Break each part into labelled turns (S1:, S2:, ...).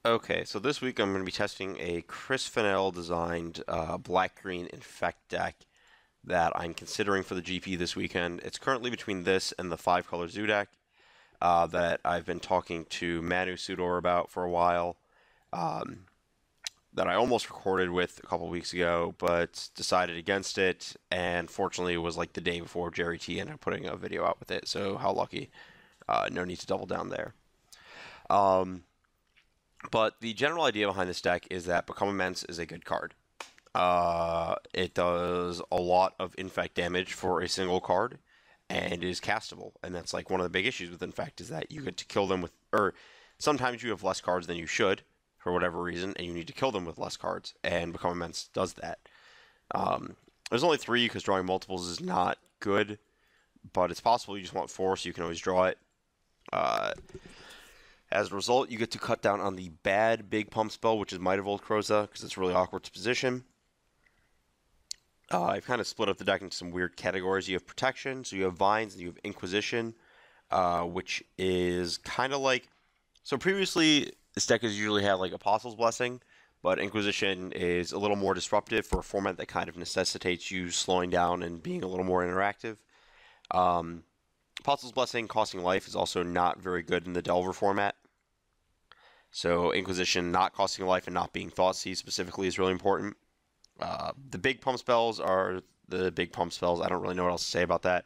S1: Okay, so this week I'm going to be testing a Chris Fennell designed black-green infect deck that I'm considering for the GP this weekend. It's currently between this and the 5-color Zoo deck that I've been talking to Manu Sudor about for a while, um, that I almost recorded with a couple weeks ago, but decided against it, and fortunately it was like the day before Jerry T ended up putting a video out with it, so how lucky. No need to double down there. Um, But the general idea behind this deck is that Become Immense is a good card. It does a lot of infect damage for a single card and is castable. And that's like one of the big issues with infect is that you get to kill them with, or sometimes you have less cards than you should for whatever reason, and you need to kill them with less cards. And Become Immense does that. There's only 3 because drawing multiples is not good, but it's possible you just want 4, so you can always draw it. Uh, As a result, you get to cut down on the bad big pump spell, which is Might of Old Kroza, because it's really awkward to position. I've kind of split up the deck into some weird categories. You have Protection, so you have Vines, and you have Inquisition, which is kind of like... So previously, this deck has usually had like Apostle's Blessing, but Inquisition is a little more disruptive for a format that kind of necessitates you slowing down and being a little more interactive. Apostle's Blessing costing life is also not very good in the Delver format. So Inquisition not costing life and not being Thoughtseize specifically is really important. The big pump spells are the big pump spells. I don't really know what else to say about that.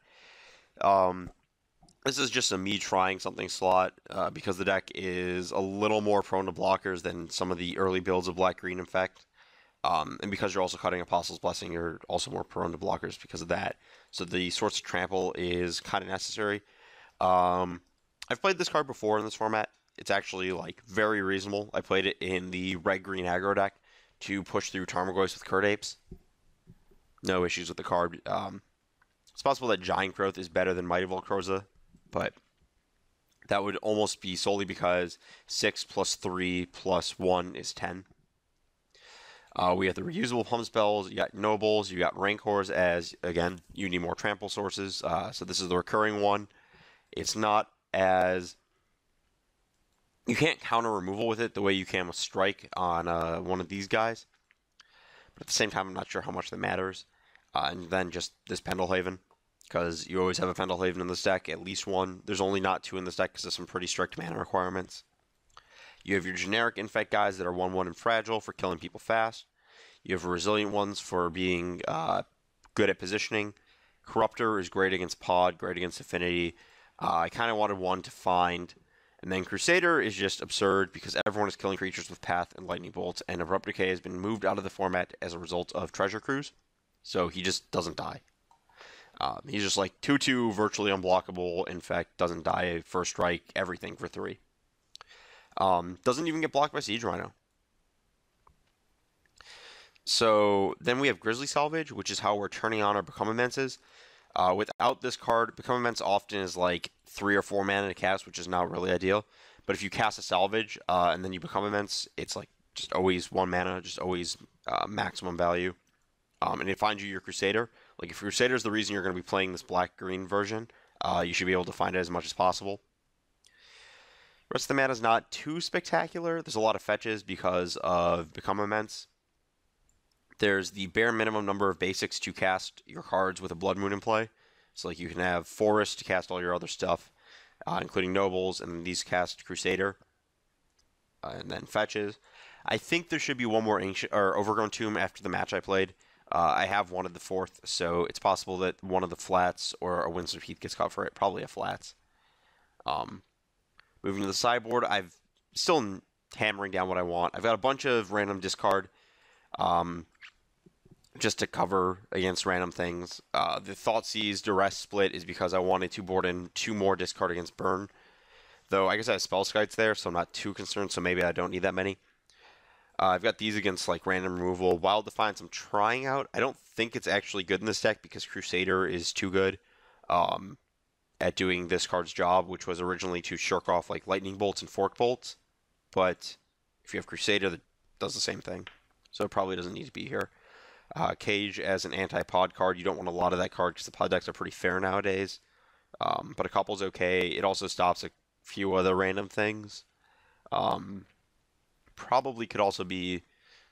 S1: This is just a me trying something slot because the deck is a little more prone to blockers than some of the early builds of Black-Green Infect. And because you're also cutting Apostle's Blessing, you're also more prone to blockers because of that. So the Swords to Trample is kind of necessary. I've played this card before in this format. It's actually like very reasonable. I played it in the red-green aggro deck to push through Tarmogoyfs with Curd Apes. No issues with the card. It's possible that Giant Growth is better than Might of Old Kroza, but that would almost be solely because 6 plus 3 plus 1 is 10. We have the reusable pump spells, you got Nobles, you got Rancors as, again, you need more trample sources. So this is the recurring one. It's not as... You can't counter removal with it the way you can with Strike on one of these guys. But at the same time, I'm not sure how much that matters. And then just this Pendelhaven, because you always have a Pendelhaven in this deck, at least one. There's only not 2 in this deck because of some pretty strict mana requirements. You have your generic Infect guys that are 1/1 and fragile for killing people fast. You have resilient ones for being good at positioning. Corruptor is great against Pod, great against Affinity. I kind of wanted one to find. And then Crusader is just absurd because everyone is killing creatures with Path and Lightning Bolt, and Abrupt Decay has been moved out of the format as a result of Treasure Cruise. So he just doesn't die. He's just like 2/2, virtually unblockable. Infect, doesn't die, first strike, everything for 3. Doesn't even get blocked by Siege Rhino. So then we have Grizzly Salvage, which is how we're turning on our Become Immenses. Without this card, Become Immense often is like 3 or 4 mana to cast, which is not really ideal. But if you cast a Salvage and then you Become Immense, it's like just always 1 mana, just always maximum value. And it finds you your Crusader. Like if Crusader is the reason you're going to be playing this black-green version, you should be able to find it as much as possible. The rest of the mana is not too spectacular. There's a lot of fetches because of Become Immense. There's the bare minimum number of basics to cast your cards with a Blood Moon in play. So like you can have Forest to cast all your other stuff, including Nobles, and then these cast Crusader, and then fetches. I think there should be one more Ancient or Overgrown Tomb after the match I played. I have wanted the 4th, so it's possible that one of the flats or a Windsor Heath gets caught for it. Probably a flats. Moving to the sideboard, I've still hammering down what I want. I've got a bunch of random discard. Just to cover against random things. The Thoughtseize Duress split is because I wanted to board in 2 more discard against Burn. Though I guess I have Spell Skites there, so I'm not too concerned, so maybe I don't need that many. I've got these against like random removal. Wild Defiance I'm trying out. I don't think it's actually good in this deck because Crusader is too good at doing this card's job, which was originally to shirk off like Lightning Bolts and Fork Bolts. But if you have Crusader, that does the same thing. So it probably doesn't need to be here. Cage as an anti-pod card. You don't want a lot of that card because the pod decks are pretty fair nowadays. But a couple's okay. It also stops a few other random things. probably could also be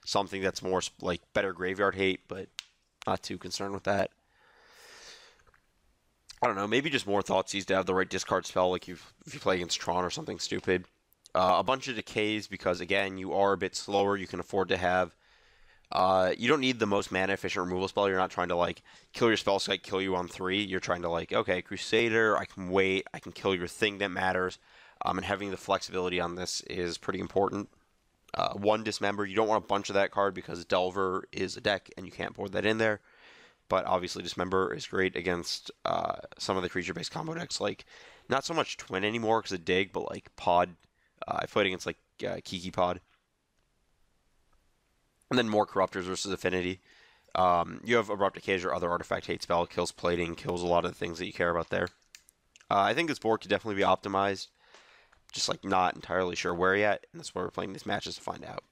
S1: something that's more like better graveyard hate, but not too concerned with that. I don't know. Maybe just more Thoughtseize to have the right discard spell, like if you play against Tron or something stupid. A bunch of decays because again you are a bit slower. You can afford to have. You don't need the most mana efficient removal spell. You're not trying to like kill your spell site, kill you on 3. You're trying to like, okay, Crusader, I can wait, I can kill your thing that matters. And having the flexibility on this is pretty important. One Dismember, you don't want a bunch of that card because Delver is a deck and you can't board that in there. But obviously Dismember is great against some of the creature-based combo decks, like not so much Twin anymore because of Dig, but like Pod. I played against like Kiki Pod. And then more Corruptors versus Affinity. You have Abrupt Decay or other artifact hate spell, kills plating, kills a lot of the things that you care about there. I think this board could definitely be optimized. Just like not entirely sure where yet, and that's why we're playing these matches to find out.